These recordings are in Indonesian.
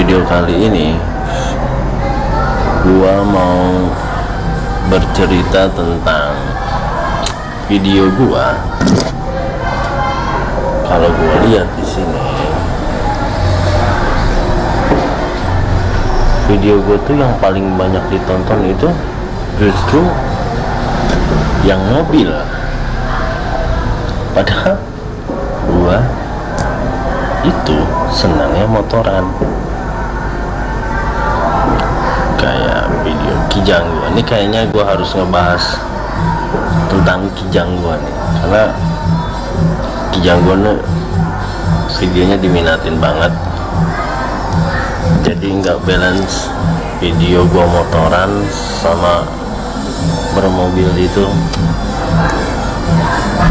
video kali ini gua mau bercerita tentang video gua. Kalau gua lihat di sini, video gua tuh yang paling banyak ditonton itu justru yang mobil. Padahal gua itu senangnya motoran, kayak video kijang gua. Ini kayaknya gua harus ngebahas tentang kijang gua nih, karena kijang gua nih videonya diminatin banget. Jadi nggak balance video gua motoran sama bermobil. Itu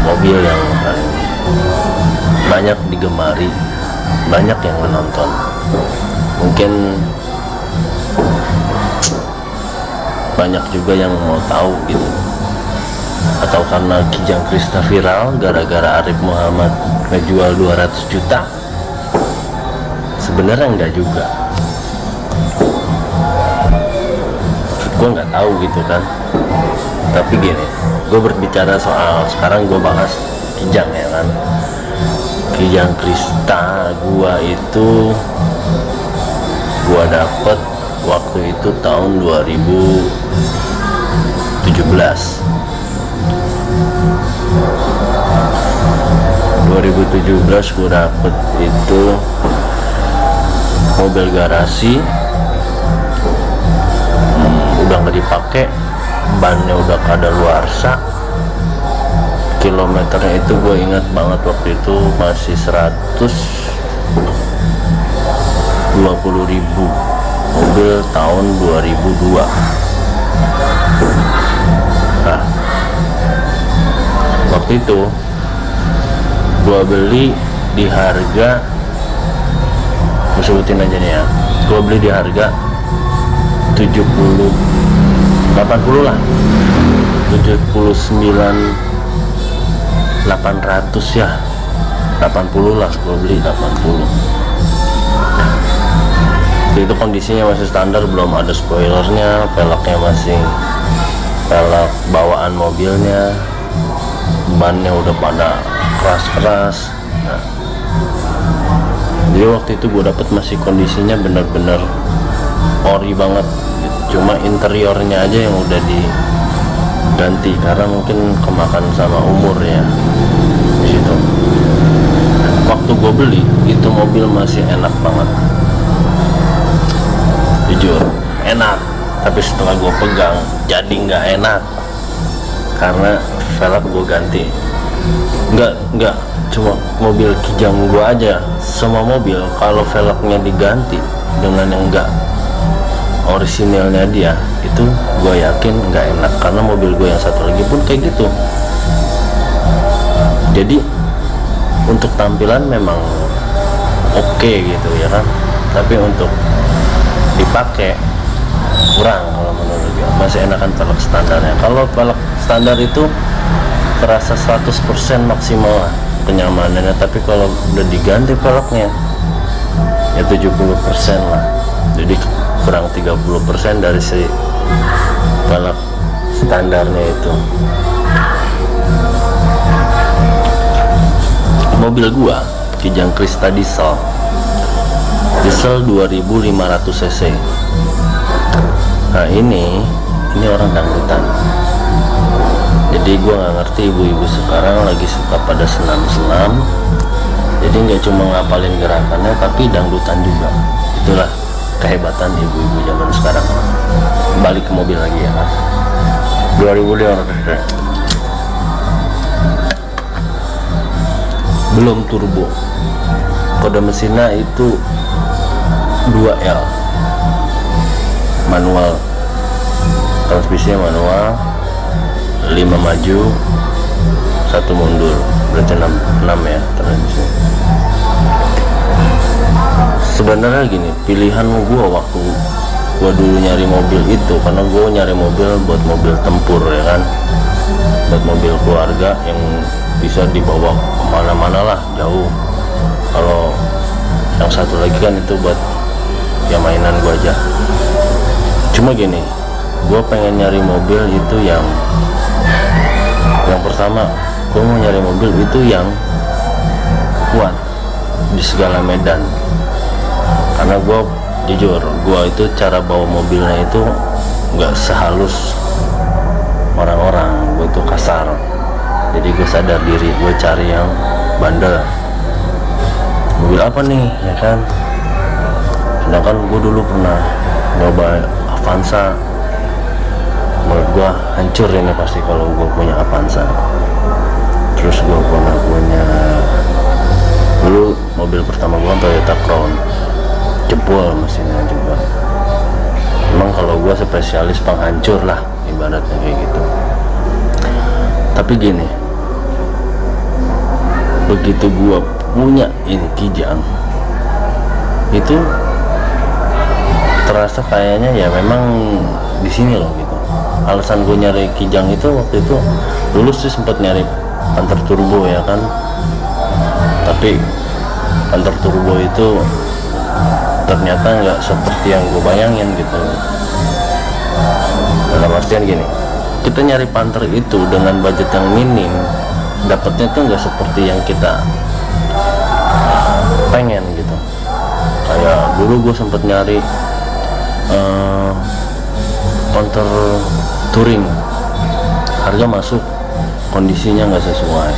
mobil yang banyak digemari, banyak yang menonton. Mungkin banyak juga yang mau tahu gitu, atau karena kijang Krista viral gara-gara Arif Muhammad ngejual 200 juta. Sebenarnya enggak juga, gue nggak tahu gitu kan. Tapi gini, gue berbicara soal sekarang, gue bahas kijang ya kan. Kijang Krista gua itu gua dapet waktu itu tahun 2017 gua dapet itu mobil garasi, udah nggak dipakai, bannya udah kadaluarsa. Kilometernya itu gue ingat banget, waktu itu masih 120.000. Mobil tahun 2002. Nah, waktu itu gue beli di harga, gue sebutin aja nih ya, gue beli di harga 80 lah, 79.800 ya, 80 lah, gue beli 80. Itu kondisinya masih standar, belum ada spoilernya, peleknya masih pelek bawaan mobilnya, bannya udah pada keras-keras. Nah, jadi waktu itu gue dapet masih kondisinya bener-bener ori banget. Cuma interiornya aja yang udah diganti karena mungkin kemakan sama umur ya di situ. Waktu gue beli itu mobil masih enak banget, jujur enak. Tapi setelah gue pegang jadi nggak enak karena velg gue ganti. Nggak cuma mobil kijang gue aja, semua mobil kalau velgnya diganti dengan yang enggak orisinilnya dia, itu gue yakin nggak enak. Karena mobil gue yang satu lagi pun kayak gitu. Jadi untuk tampilan memang oke gitu ya kan, tapi untuk dipakai kurang kalau menurut gue. Masih enakan velg standarnya. Kalau velg standar itu terasa 100% maksimal lah kenyamanannya, tapi kalau udah diganti velgnya ya 70% lah, jadi kurang 30% dari si velg standarnya itu. Mobil gua kijang Krista diesel 2500 cc. Nah ini orang dangdutan. Jadi gua nggak ngerti ibu-ibu sekarang lagi suka pada senam-senam, jadi nggak cuma ngapalin gerakannya tapi dangdutan juga. Itulah kehebatan ibu-ibu zaman sekarang. Balik ke mobil lagi ya kan, 2500 belum turbo, kode mesinnya itu 2L, manual, transmisinya manual, 5 maju 1 mundur, berarti 6 ya transmisi. Sebenarnya gini, pilihan gua waktu gua dulu nyari mobil itu, karena gua nyari mobil buat mobil tempur ya kan, buat mobil keluarga yang bisa dibawa kemana-mana lah jauh. Kalau yang satu lagi kan itu buat ya mainan gue aja. Cuma gini, gue pengen nyari mobil itu yang pertama, gue mau nyari mobil itu yang kuat di segala medan. Karena gue jujur, gue itu cara bawa mobilnya itu nggak sehalus orang-orang, gue itu kasar. Jadi gue sadar diri, gue cari yang bandel. Mobil apa nih, ya kan? Sedangkan gue dulu pernah nyoba Avanza. Menurut gue hancur ini pasti kalau gue punya Avanza. Terus gue pernah punya, dulu mobil pertama gue Toyota Crown, jebol mesinnya juga. Emang kalau gue spesialis penghancur lah, ibaratnya kayak gitu. Tapi gini, begitu gue punya ini Kijang, itu terasa kayaknya ya memang di sini loh gitu. Alasan gue nyari Kijang itu waktu itu dulu sih sempat nyari Panther Turbo ya kan, tapi Panther Turbo itu ternyata nggak seperti yang gue bayangin gitu. Dalam artian gini, kita nyari Panther itu dengan budget yang minim, dapatnya tuh nggak seperti yang kita pengen gitu. Kayak dulu gue sempet nyari Panther Touring, harga masuk, kondisinya nggak sesuai.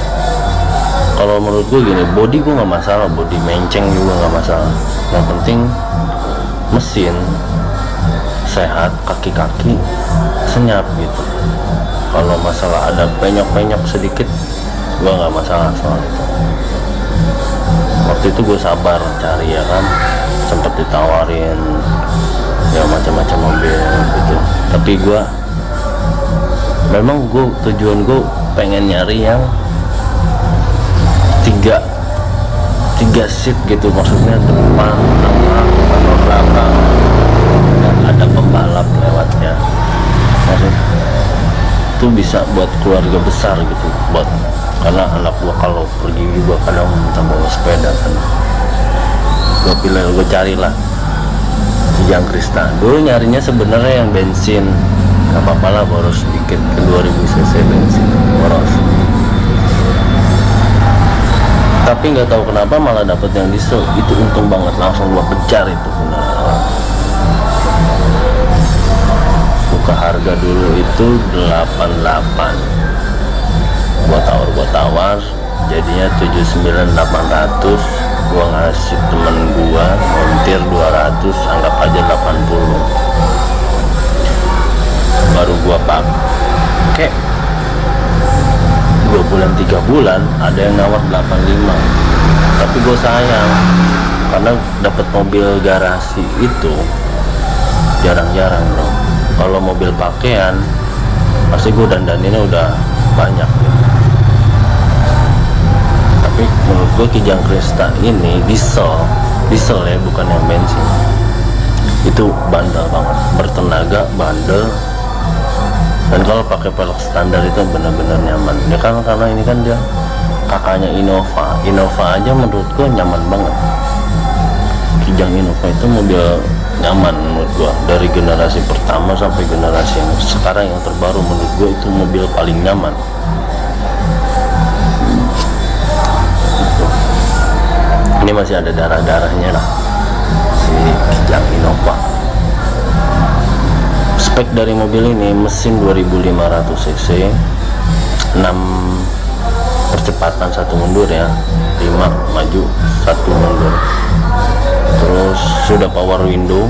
Kalau menurut gue gini, body gue nggak masalah, body menceng juga nggak masalah. Yang penting mesin sehat, kaki-kaki senyap gitu. Kalau masalah ada penyok-penyok sedikit, gue nggak masalah soal itu. Waktu itu gue sabar cari ya kan, sempet ditawarin ya macam-macam mobil gitu. Tapi gue memang tujuan gue pengen nyari yang tiga seat gitu, maksudnya depan, tengah, sama belakang, dan ada pembalap lewatnya. Maksud itu bisa buat keluarga besar gitu, karena anak gua kalau pergi juga kadang minta bawa sepeda kan. Gue carilah Kijang Krista. Dulu nyarinya sebenarnya yang bensin, nggak apa-apa lah, boros sedikit, ke 2000 cc bensin, boros. Tapi nggak tahu kenapa malah dapet yang diesel. Itu untung banget, langsung gua kejar itu benar. Buka harga dulu itu 88, gua tawar jadinya 79.800. Gua ngasih temen gua montir 200, anggap aja 80. Baru gua pakai 2 bulan 3 bulan ada yang nawar 85. Tapi gue sayang karena dapat mobil garasi itu jarang-jarang bro. Kalau mobil pakaian pasti gue dandaninnya udah banyak gitu. Tapi menurut gue Kijang Krista ini diesel ya, bukan yang bensin, itu bandel banget, bertenaga, bandel. Dan kalau pakai pelek standar itu benar-benar nyaman ya kan, karena ini kan dia kakaknya Innova aja menurut gue nyaman banget. Kijang Innova itu mobil nyaman menurut gue, dari generasi pertama sampai generasi yang sekarang yang terbaru, menurut gue itu mobil paling nyaman. Ini masih ada darah-darahnya lah si Kijang Innova. Spek dari mobil ini, mesin 2500 cc, 6 percepatan 1 mundur ya, 5 maju 1 mundur. Terus sudah power window,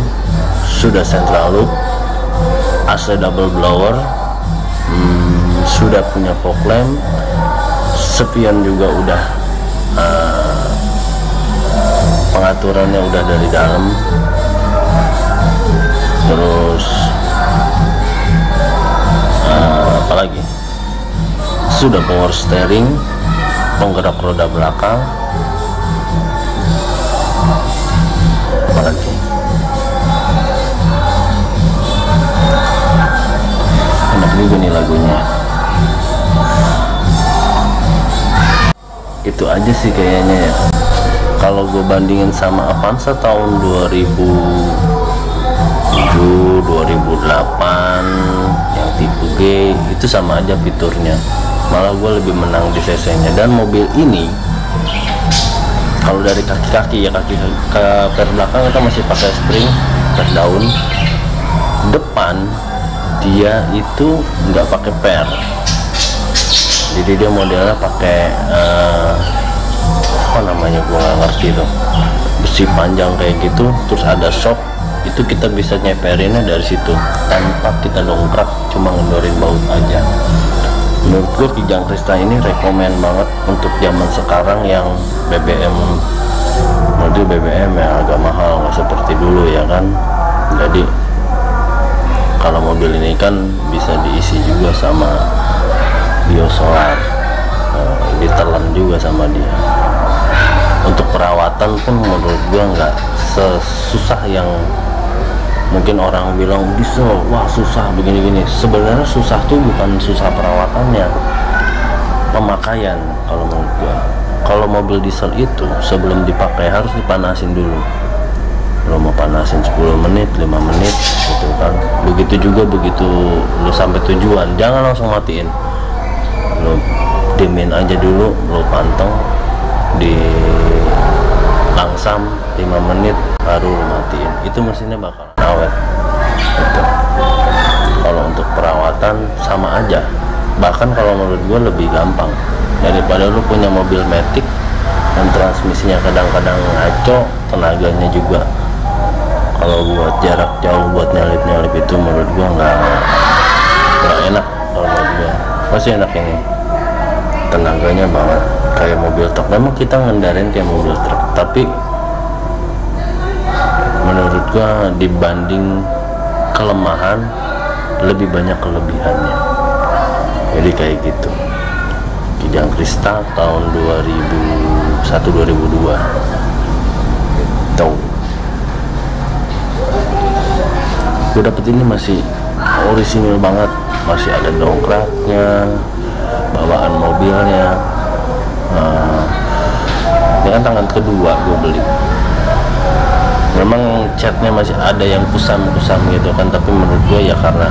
sudah central lock, AC double blower, sudah punya fog lamp, spion juga udah, pengaturannya udah dari dalam. Terus apalagi, sudah power steering, penggerak roda belakang, apalagi enak juga nih lagunya. Itu aja sih kayaknya ya. Kalau gue bandingin sama Avanza tahun 2000 2007, 2008 yang tipe G itu sama aja fiturnya, malah gue lebih menang di cc nya. Dan mobil ini kalau dari kaki-kaki ya, kaki ke per belakang kita masih pakai spring per daun, depan dia itu nggak pakai per, jadi dia modelnya pakai apa namanya gue nggak ngerti tuh, besi panjang kayak gitu, terus ada shock. Itu kita bisa nyeperinnya dari situ tanpa kita dongkrak, cuma ngendorin baut aja. Menurut gue Kijang Krista ini rekomen banget untuk zaman sekarang yang BBM, mobil BBM yang agak mahal, nggak seperti dulu ya kan. Jadi kalau mobil ini kan bisa diisi juga sama biosolar, ditelan juga sama dia. Untuk perawatan pun menurut gua nggak sesusah yang mungkin orang bilang diesel, wah susah begini-gini. Sebenarnya susah tuh bukan susah perawatannya, pemakaian. Kalau menurut gua, kalau mobil diesel itu sebelum dipakai harus dipanasin dulu. Lo mau panasin 10 menit, 5 menit gitu kan. Begitu juga begitu lo sampai tujuan, jangan langsung matiin. Lo dimin aja dulu, lo panteng di langsam 5 menit baru lo matiin. Itu mesinnya bakal awet gitu. Kalau untuk perawatan sama aja, bahkan kalau menurut gue lebih gampang daripada lo punya mobil matic dan transmisinya kadang-kadang ngaco, tenaganya juga. Kalau buat jarak jauh, buat nyalip-nyalip itu menurut gua nggak enak. Kalau menurut gua masih enak ini, tenaganya banget kayak mobil truk. Memang kita ngendarin kayak mobil truk, tapi menurut gua dibanding kelemahan lebih banyak kelebihannya. Jadi kayak gitu. Kijang Krista tahun 2001-2002 gitu. Gue dapet ini masih orisinil banget, masih ada dongkraknya, bawaan mobilnya. Ini kan tangan kedua gue beli. Memang catnya masih ada yang kusam-kusam gitu kan, tapi menurut gue ya karena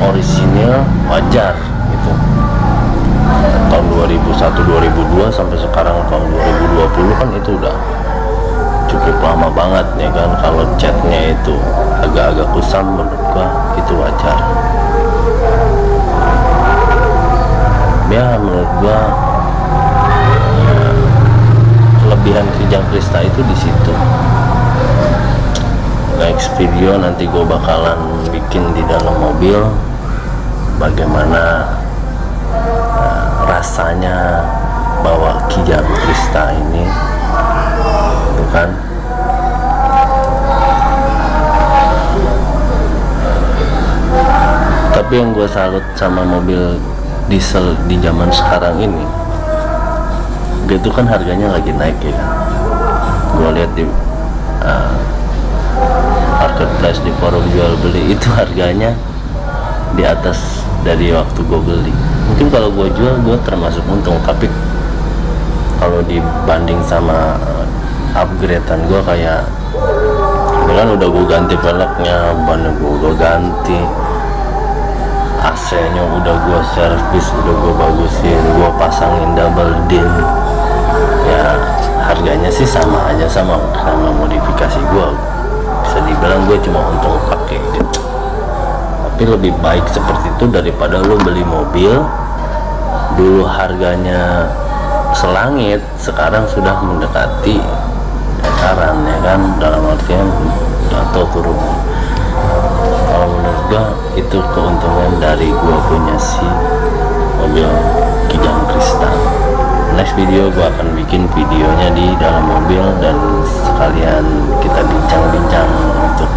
orisinil wajar gitu. Tahun 2001-2002 sampai sekarang tahun 2020 kan itu udah cukup lama banget ya kan. Kalau catnya itu agak-agak kusam menurut gua itu wajar ya. Menurut gua kelebihan Kijang Krista itu di situ. Next video nanti gua bakalan bikin di dalam mobil bagaimana rasanya bawa Kijang Krista ini gitu kan. Tapi yang gue salut sama mobil diesel di zaman sekarang ini, gitu kan harganya lagi naik ya kan. Gue lihat di marketplace, di forum jual beli itu harganya di atas dari waktu gue beli. Mungkin kalau gue jual gue termasuk untung, tapi kalau dibanding sama upgradean gue kayak ini kan udah gue ganti velgnya, ban gue udah ganti, AC nya udah gue servis, udah gue bagusin, gue pasangin double din, ya harganya sih sama aja sama modifikasi gue. Bisa dibilang gue cuma untung pakai gitu. Tapi lebih baik seperti itu daripada lo beli mobil dulu harganya selangit, sekarang sudah mendekati ekaran ya kan, dalam artian jatuh turun. Kalau menurut gua itu keuntungan dari gua punya si mobil Kijang Krista. Next video gua akan bikin videonya di dalam mobil dan sekalian kita bincang-bincang untuk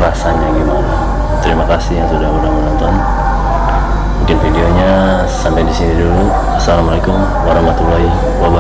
rasanya gimana. Terima kasih yang sudah menonton. Mungkin videonya sampai di sini dulu. Assalamualaikum warahmatullahi wabarakatuh.